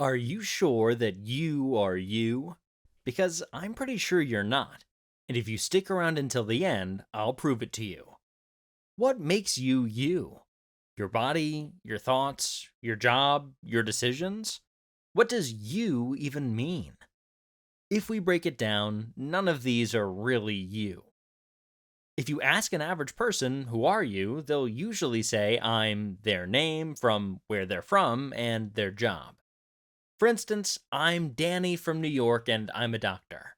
Are you sure that you are you? Because I'm pretty sure you're not. And if you stick around until the end, I'll prove it to you. What makes you you? Your body, your thoughts, your job, your decisions? What does you even mean? If we break it down, none of these are really you. If you ask an average person, who are you, they'll usually say, I'm their name, from where they're from, and their job. For instance, I'm Danny from New York and I'm a doctor.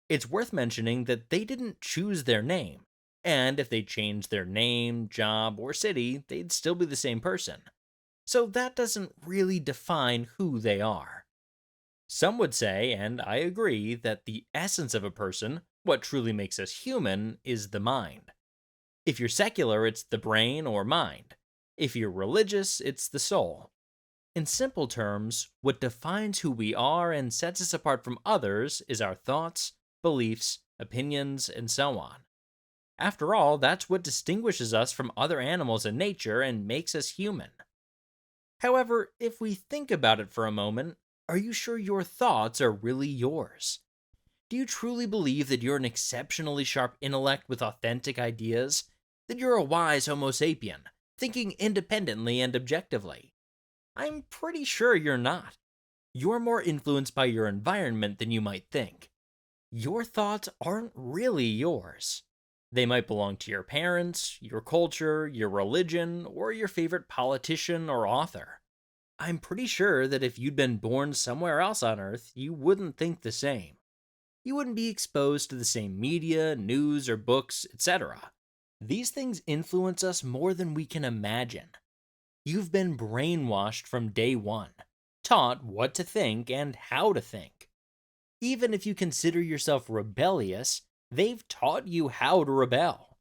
It's worth mentioning that they didn't choose their name, and if they changed their name, job, or city, they'd still be the same person. So that doesn't really define who they are. Some would say, and I agree, that the essence of a person, what truly makes us human, is the mind. If you're secular, it's the brain or mind. If you're religious, it's the soul. In simple terms, what defines who we are and sets us apart from others is our thoughts, beliefs, opinions, and so on. After all, that's what distinguishes us from other animals in nature and makes us human. However, if we think about it for a moment, are you sure your thoughts are really yours? Do you truly believe that you're an exceptionally sharp intellect with authentic ideas? That you're a wise Homo sapien, thinking independently and objectively? I'm pretty sure you're not. You're more influenced by your environment than you might think. Your thoughts aren't really yours. They might belong to your parents, your culture, your religion, or your favorite politician or author. I'm pretty sure that if you'd been born somewhere else on Earth, you wouldn't think the same. You wouldn't be exposed to the same media, news, or books, etc. These things influence us more than we can imagine. You've been brainwashed from day one, taught what to think and how to think. Even if you consider yourself rebellious, they've taught you how to rebel.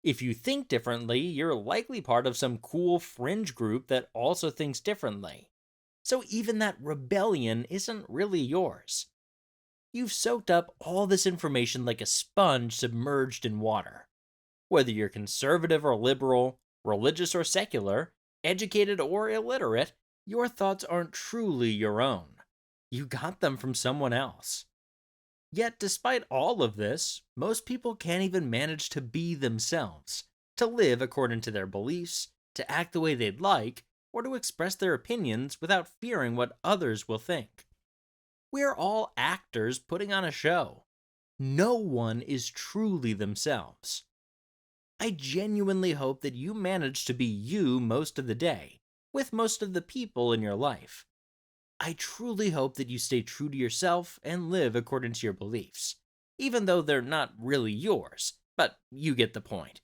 If you think differently, you're likely part of some cool fringe group that also thinks differently. So even that rebellion isn't really yours. You've soaked up all this information like a sponge submerged in water. Whether you're conservative or liberal, religious or secular, educated or illiterate, your thoughts aren't truly your own. You got them from someone else. Yet, despite all of this, most people can't even manage to be themselves, to live according to their beliefs, to act the way they'd like, or to express their opinions without fearing what others will think. We're all actors putting on a show. No one is truly themselves. I genuinely hope that you manage to be you most of the day, with most of the people in your life. I truly hope that you stay true to yourself and live according to your beliefs, even though they're not really yours, but you get the point.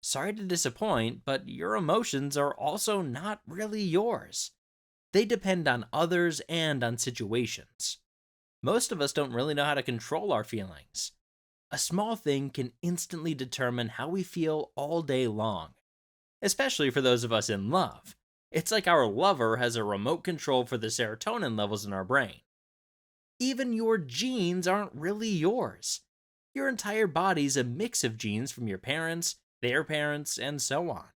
Sorry to disappoint, but your emotions are also not really yours. They depend on others and on situations. Most of us don't really know how to control our feelings. A small thing can instantly determine how we feel all day long, especially for those of us in love. It's like our lover has a remote control for the serotonin levels in our brain. Even your genes aren't really yours. Your entire body's a mix of genes from your parents, their parents, and so on.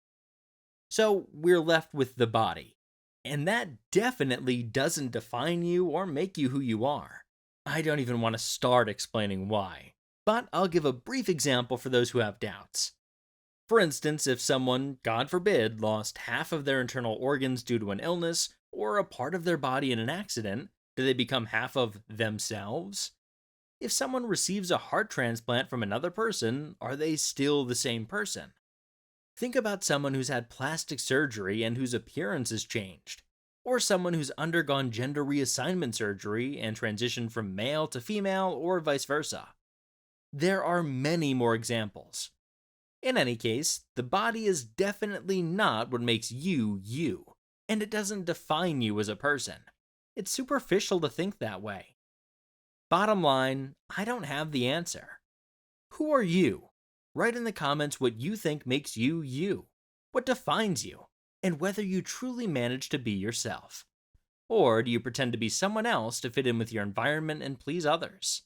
So we're left with the body. And that definitely doesn't define you or make you who you are. I don't even want to start explaining why, but I'll give a brief example for those who have doubts. For instance, if someone, God forbid, lost half of their internal organs due to an illness or a part of their body in an accident, do they become half of themselves? If someone receives a heart transplant from another person, are they still the same person? Think about someone who's had plastic surgery and whose appearance has changed, or someone who's undergone gender reassignment surgery and transitioned from male to female, or vice versa. There are many more examples. In any case, the body is definitely not what makes you you, and it doesn't define you as a person. It's superficial to think that way. Bottom line, I don't have the answer. Who are you? Write in the comments what you think makes you you, what defines you, and whether you truly manage to be yourself. Or do you pretend to be someone else to fit in with your environment and please others?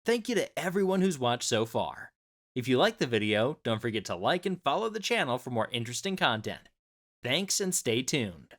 Thank you to everyone who's watched so far. If you liked the video, don't forget to like and follow the channel for more interesting content. Thanks and stay tuned.